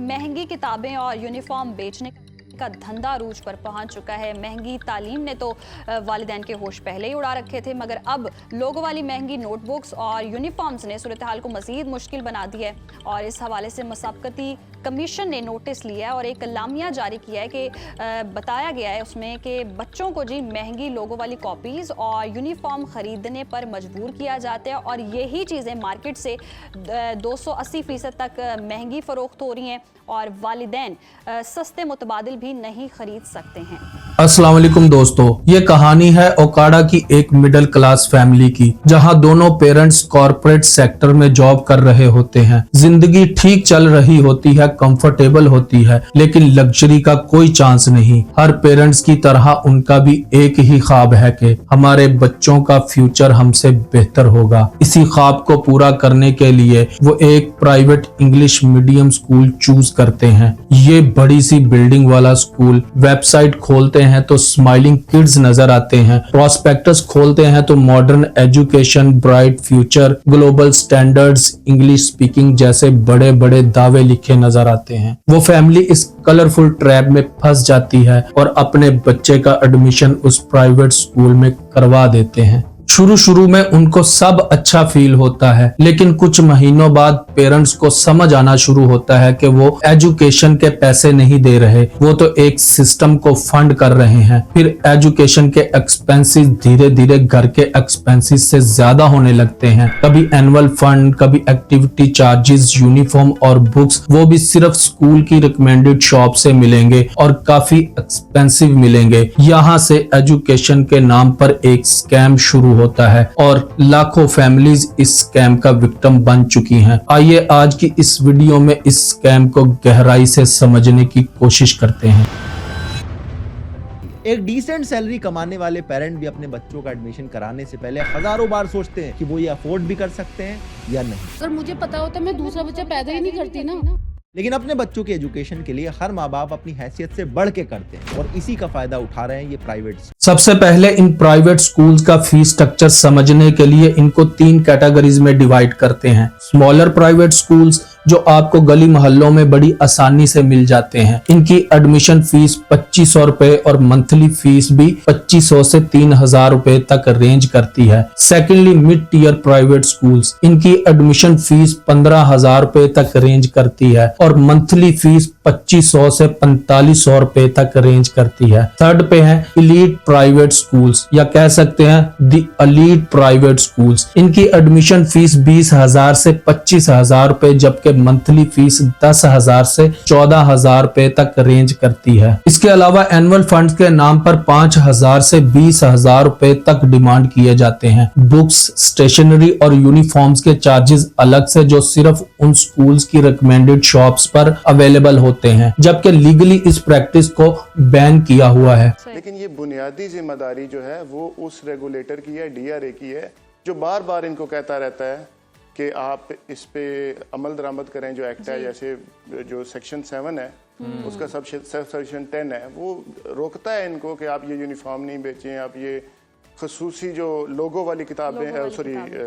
महंगी किताबें और यूनिफॉर्म बेचने का धंधा रूज पर पहुंच चुका है। महंगी तालीम ने तो वालिदैन के होश पहले ही उड़ा रखे थे, मगर अब लोगों वाली महंगी नोटबुक्स और यूनिफॉर्म्स ने सूरत हाल को मजीद मुश्किल बना दी है। और इस हवाले से मुसाबकती कमीशन ने नोटिस लिया है और एक लामिया जारी किया है कि बताया गया है उसमें कि बच्चों को जी महंगी लोगों वाली कॉपीज़ और यूनिफॉर्म ख़रीदने पर मजबूर किया जाता है और यही चीज़ें मार्केट से 280% तक महंगी फ़रोख्त हो रही हैं और वालिदैन सस्ते मुतबादिल भी नहीं खरीद सकते हैं। अस्सलाम वालेकुम दोस्तों, ये कहानी है ओकाड़ा की एक मिडिल क्लास फैमिली की, जहां दोनों पेरेंट्स कॉर्पोरेट सेक्टर में जॉब कर रहे होते हैं। जिंदगी ठीक चल रही होती है, कंफर्टेबल होती है, लेकिन लग्जरी का कोई चांस नहीं। हर पेरेंट्स की तरह उनका भी एक ही ख्वाब है कि हमारे बच्चों का फ्यूचर हमसे बेहतर होगा। इसी ख्वाब को पूरा करने के लिए वो एक private English medium school choose करते हैं। ये बड़ी सी बिल्डिंग वाला स्कूल, वेबसाइट खोलते हैं तो स्माइलिंग किड्स नजर आते हैं, प्रोस्पेक्टस खोलते हैं तो modern education, bright future, global standards, English speaking जैसे बड़े बड़े दावे लिखे नजर आते हैं। वो फैमिली इस कलरफुल ट्रैप में फंस जाती है और अपने बच्चे का एडमिशन उस प्राइवेट स्कूल में करवा देते हैं। शुरू में उनको सब अच्छा फील होता है, लेकिन कुछ महीनों बाद पेरेंट्स को समझ आना शुरू होता है कि वो एजुकेशन के पैसे नहीं दे रहे, वो तो एक सिस्टम को फंड कर रहे हैं। फिर एजुकेशन के एक्सपेंसेस धीरे धीरे घर के एक्सपेंसेस से ज्यादा होने लगते हैं। कभी एनुअल फंड, कभी एक्टिविटी चार्जेस, यूनिफॉर्म और बुक्स, वो भी सिर्फ स्कूल की रिकमेंडेड शॉप से मिलेंगे और काफी एक्सपेंसिव मिलेंगे। यहाँ से एजुकेशन के नाम पर एक स्कैम शुरू होता है और लाखों फैमिलीज इस स्कैम का विक्टिम बन चुकी हैं। आइए आज की इस वीडियो में इस स्कैम को गहराई से समझने की कोशिश करते हैं। एक डिसेंट सैलरी कमाने वाले पेरेंट भी अपने बच्चों का एडमिशन कराने से पहले हजारों बार सोचते हैं कि वो ये अफोर्ड भी कर सकते हैं या नहीं। अगर मुझे पता होता मैं दूसरा बच्चा पैदा ही नहीं करती ना। लेकिन अपने बच्चों के एजुकेशन के लिए हर माँ बाप अपनी हैसियत से बढ़ के करते हैं और इसी का फायदा उठा रहे हैं ये प्राइवेट। सबसे पहले इन प्राइवेट स्कूल्स का फीस स्ट्रक्चर समझने के लिए इनको 3 कैटेगरीज में डिवाइड करते हैं। स्मॉलर प्राइवेट स्कूल्स जो आपको गली मोहल्लों में बड़ी आसानी से मिल जाते हैं, इनकी एडमिशन फीस 2500 रुपए और मंथली फीस भी 2500 से 3000 रुपए तक रेंज करती है। Secondly mid tier private schools, इनकी एडमिशन फीस 15,000 रुपए तक रेंज करती है और मंथली फीस 2500 से 4500 रुपए तक रेंज करती है। थर्ड पे है इलीट प्राइवेट स्कूल्स या कह सकते हैं दी एलीट प्राइवेट स्कूल्स, इनकी एडमिशन फीस 20,000 से 25,000 रुपए जबकि मंथली फीस 10,000 से 14,000 रुपए तक रेंज करती है। इसके अलावा एनुअल फंड्स के नाम पर 5,000 से 20,000 रुपए तक डिमांड किए जाते हैं। बुक्स, स्टेशनरी और यूनिफॉर्म्स के चार्जेस अलग से जो सिर्फ उन स्कूल्स की रिकमेंडेड शॉप्स पर अवेलेबल होते हैं, जबकि लीगली इस प्रैक्टिस को बैन किया हुआ है। लेकिन ये बुनियादी जिम्मेदारी जो है वो उस रेगुलेटर की है, डीआरए की है, जो बार बार इनको कहता रहता है कि आप इस पे अमल दरामद करें। जो एक्ट है, जैसे जो सेक्शन 7 है उसका सब सेक्शन 10 है, वो रोकता है इनको कि आप ये यूनिफॉर्म नहीं बेचें, आप ये खसूसी जो लोगो वाली किताबें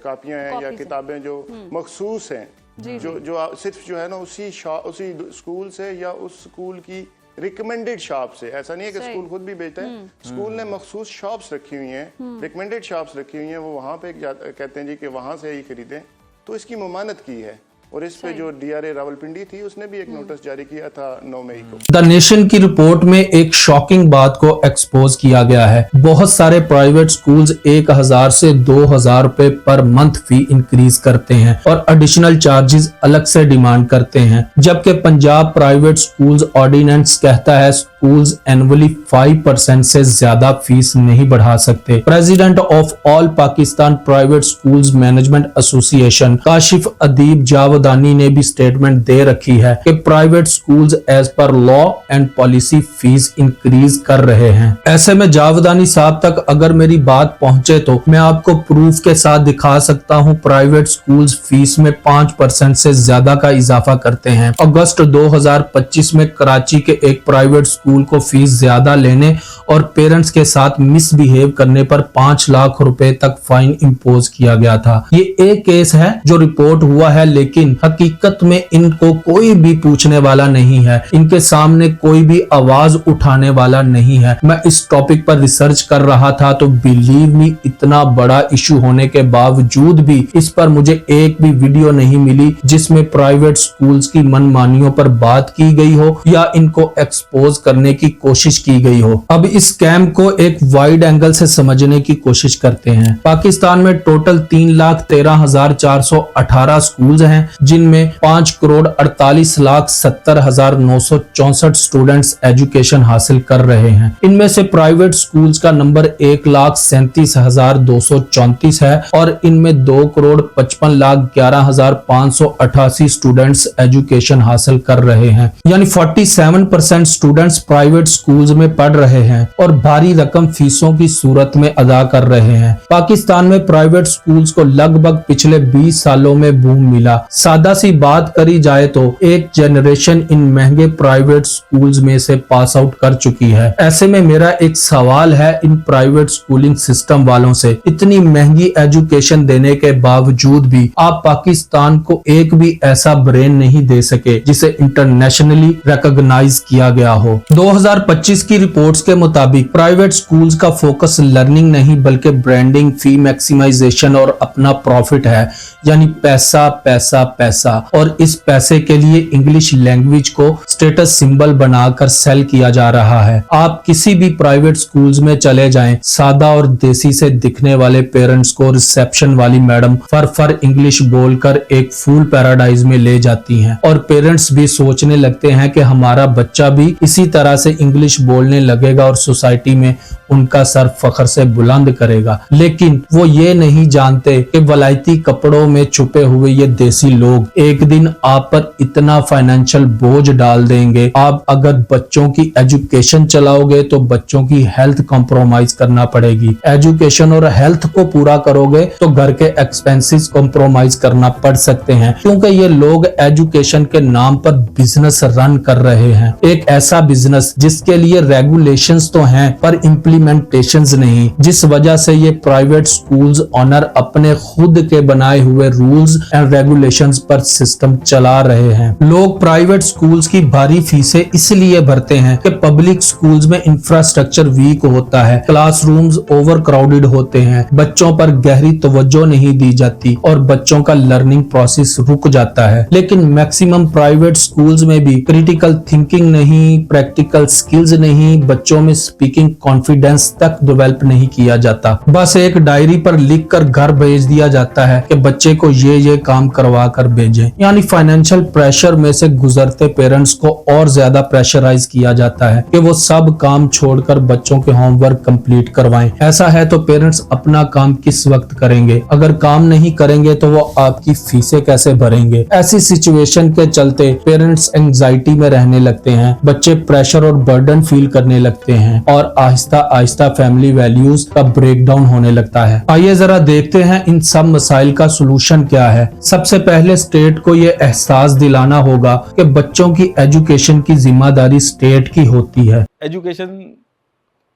कापियां हैं या किताबें जो मखसूस हैं, जो सिर्फ जो है ना उसी स्कूल से या उस स्कूल की रिकमेंडेड शॉप से। ऐसा नहीं है कि स्कूल खुद भी बेचता है, स्कूल ने मखसूस शॉप्स रखी हुई हैं, रिकमेंडेड शॉप्स रखी हुई हैं, वो वहाँ पे कहते हैं जी कि वहाँ से ही खरीदें। तो इसकी ममानत की है और इस पे जो डीआरए रावलपिंडी थी उसने भी एक नोटिस जारी किया था 9 मई को। द नेशन की रिपोर्ट में एक शॉकिंग बात को एक्सपोज किया गया है। बहुत सारे प्राइवेट स्कूल्स 1,000 से 2,000 रुपए पर मंथ फी इंक्रीज करते हैं और एडिशनल चार्जेस अलग से डिमांड करते हैं, जबकि पंजाब प्राइवेट स्कूल्स ऑर्डिनेंस कहता है स्कूल्स एनुअली 5% से ज्यादा फीस नहीं बढ़ा सकते। President of all Pakistan private schools management association Kashif Adeeb Javedani ने भी स्टेटमेंट दे रखी है कि private schools as per law and policy fees increase कर रहे हैं। ऐसे में जावदानी साहब तक अगर मेरी बात पहुंचे तो मैं आपको प्रूफ के साथ दिखा सकता हूं। प्राइवेट स्कूल्स फीस में 5% से ज्यादा का इजाफा करते हैं। अगस्त 2025 में कराची के एक प्राइवेट स्कूल को फीस ज्यादा लेने और पेरेंट्स के साथ मिसबिहेव करने पर 5 लाख रुपए तक फाइन इंपोज किया गया था। ये एक केस है जो रिपोर्ट हुआ है, लेकिन लेकिन हकीकत में इनको कोई भी पूछने वाला नहीं है, इनके सामने कोई भी आवाज उठाने वाला नहीं है। मैं इस टॉपिक पर रिसर्च कर रहा था तो बिलीव मी, इतना बड़ा इशू होने के बावजूद भी इस पर मुझे एक भी वीडियो नहीं मिली जिसमें प्राइवेट स्कूल्स की मनमानियों पर बात की गई हो या इनको एक्सपोज करने की कोशिश की गई हो। अब इस स्कैम को एक वाइड एंगल से समझने की कोशिश करते हैं। पाकिस्तान में टोटल 3,13,418 स्कूल्स हैं, जिनमें 5,48,70,964 स्टूडेंट्स एजुकेशन हासिल कर रहे हैं। इनमें से प्राइवेट स्कूल्स का नंबर 1,37,234 है और इनमें 2,55,11,588 स्टूडेंट्स एजुकेशन हासिल कर रहे हैं, यानी 47% स्टूडेंट्स प्राइवेट स्कूल्स में पढ़ रहे हैं और भारी रकम फीसों की सूरत में अदा कर रहे हैं। पाकिस्तान में प्राइवेट स्कूल्स को लगभग पिछले 20 सालों में बूम मिला। सादा सी बात करी जाए तो एक जनरेशन इन महंगे प्राइवेट स्कूल्स में से पास आउट कर चुकी है। ऐसे में मेरा एक सवाल है इन प्राइवेट स्कूलिंग सिस्टम वालों से, इतनी महंगी एजुकेशन देने के बावजूद भी आप पाकिस्तान को एक भी ऐसा ब्रेन नहीं दे सके जिसे इंटरनेशनली रिकॉग्नाइज किया गया हो। 2025 की रिपोर्ट्स के मुताबिक प्राइवेट स्कूल्स का फोकस लर्निंग नहीं बल्कि ब्रांडिंग, फी मैक्सिमाइजेशन और अपना प्रॉफिट है, यानी पैसा पैसा पैसा। और इस पैसे के लिए इंग्लिश लैंग्वेज को स्टेटस सिंबल बनाकर सेल किया जा रहा है। आप किसी भी प्राइवेट स्कूल्स में चले जाएं, सादा और देसी से दिखने वाले पेरेंट्स को रिसेप्शन वाली मैडम फर इंग्लिश बोलकर एक फूल पैराडाइज में ले जाती हैं और पेरेंट्स भी सोचने लगते हैं कि हमारा बच्चा भी इसी तरह से इंग्लिश बोलने लगेगा और सोसाइटी में उनका सर फख्र से बुलंद करेगा। लेकिन वो ये नहीं जानते कि वलायती कपड़ों में छुपे हुए ये देसी लोग एक दिन आप पर इतना फाइनेंशियल बोझ डाल देंगे। आप अगर बच्चों की एजुकेशन चलाओगे तो बच्चों की हेल्थ कॉम्प्रोमाइज करना पड़ेगी। एजुकेशन और हेल्थ को पूरा करोगे तो घर के एक्सपेंसेस कॉम्प्रोमाइज करना पड़ सकते हैं, क्योंकि ये लोग एजुकेशन के नाम पर बिजनेस रन कर रहे हैं। एक ऐसा बिजनेस जिसके लिए रेगुलेशंस तो हैं पर इम्प्लीमेंटेशंस नहीं, जिस वजह से ये प्राइवेट स्कूल्स ऑनर अपने खुद के बनाए हुए रूल्स एंड रेगुलेशंस पर सिस्टम चला रहे हैं। लोग प्राइवेट स्कूल्स की भारी फीसें इसलिए भरते हैं कि पब्लिक स्कूल्स में इंफ्रास्ट्रक्चर वीक होता है, क्लासरूम्स ओवर क्राउडेड होते हैं, बच्चों पर गहरी तवज्जो नहीं दी जाती और बच्चों का लर्निंग प्रोसेस रुक जाता है। लेकिन मैक्सिमम प्राइवेट स्कूल्स में भी क्रिटिकल थिंकिंग नहीं, प्रैक्टिकल स्किल्स नहीं, बच्चों में स्पीकिंग कॉन्फिडेंस तक डेवलप नहीं किया जाता। बस एक डायरी पर लिखकर घर भेज दिया जाता है कि बच्चे को ये काम करवा कर भेजें। यानी फाइनेंशियल प्रेशर में से गुजरते पेरेंट्स को और ज्यादा प्रेशराइज किया जाता है कि वो सब काम छोड़कर बच्चों के होमवर्क कंप्लीट करवाएं। ऐसा है तो पेरेंट्स अपना काम किस वक्त करेंगे? अगर काम नहीं करेंगे तो वो आपकी फीसें कैसे भरेंगे? ऐसी सिचुएशन के चलते पेरेंट्स एंजाइटी में रहने लगते हैं, बच्चे प्रेशर और बर्डन फील करने लगते हैं और आहिस्ता आहिस्ता फैमिली वैल्यूज का ब्रेकडाउन होने लगता है। आइए जरा देखते हैं इन सब मसाइल का सलूशन क्या है। सबसे पहले स्टेट को ये एहसास दिलाना होगा कि बच्चों की एजुकेशन की जिम्मेदारी स्टेट की होती है। एजुकेशन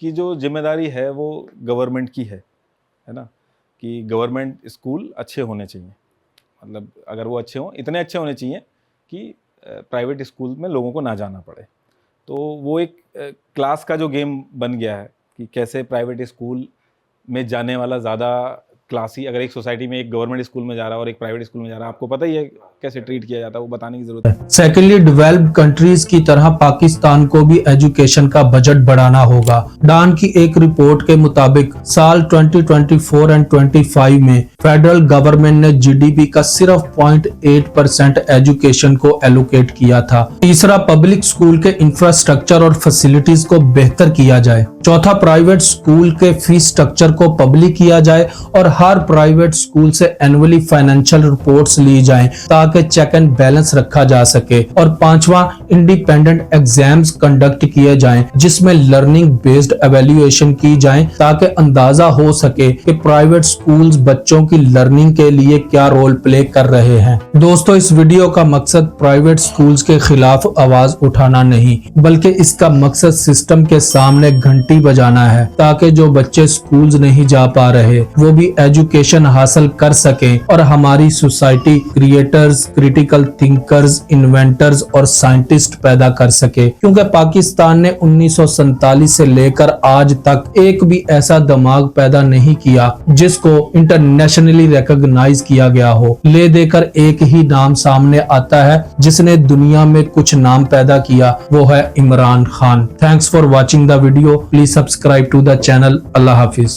की जो जिम्मेदारी है वो गवर्नमेंट की है ना, कि गवर्नमेंट स्कूल अच्छे होने चाहिए। मतलब अगर वो अच्छे हों, इतने अच्छे होने चाहिए कि प्राइवेट स्कूल में लोगों को ना जाना पड़े। तो वो एक क्लास का जो गेम बन गया है कि कैसे प्राइवेट स्कूल में जाने वाला ज़्यादा क्लासी, अगर एक सोसाइटी में एक गवर्नमेंट स्कूल में जा रहा है और एक प्राइवेट स्कूल में जा रहा है, आपको पता ही है कैसे ट्रीट किया जाता है, वो बताने की जरूरत है। सेकेंडली, डेवलप्ड कंट्रीज की तरह पाकिस्तान को भी एजुकेशन का बजट बढ़ाना होगा। डान की एक रिपोर्ट के मुताबिक साल 2024 एंड 25 में फेडरल गवर्नमेंट ने जीडीपी का सिर्फ 0.8% एजुकेशन को एलोकेट किया था। तीसरा, पब्लिक स्कूल के इंफ्रास्ट्रक्चर और फैसिलिटीज को बेहतर किया जाए। चौथा, प्राइवेट स्कूल के फीस स्ट्रक्चर को पब्लिक किया जाए और हर प्राइवेट स्कूल से एनुअली फाइनेंशियल रिपोर्ट्स ली जाएं ताकि चेक एंड बैलेंस रखा जा सके। और पांचवा, इंडिपेंडेंट एग्जाम्स कंडक्ट किए जाएं जिसमें लर्निंग बेस्ड एवेल्युएशन की जाए ताकि अंदाजा हो सके कि प्राइवेट स्कूल्स बच्चों की लर्निंग के लिए क्या रोल प्ले कर रहे हैं। दोस्तों, इस वीडियो का मकसद प्राइवेट स्कूल्स के खिलाफ आवाज उठाना नहीं, बल्कि इसका मकसद सिस्टम के सामने घंटी घंटी बजाना है, ताकि जो बच्चे स्कूल्स नहीं जा पा रहे वो भी एजुकेशन हासिल कर सकें और हमारी society creators, critical thinkers, inventors और साइंटिस्ट पैदा कर सके। क्योंकि पाकिस्तान ने 1947 से लेकर आज तक एक भी ऐसा दिमाग पैदा नहीं किया जिसको इंटरनेशनली रिकॉग्नाइज किया गया हो। ले देकर एक ही नाम सामने आता है जिसने दुनिया में कुछ नाम पैदा किया, वो है Imran Khan. Thanks for watching the video. Please subscribe to the channel. अल्लाह हाफिज।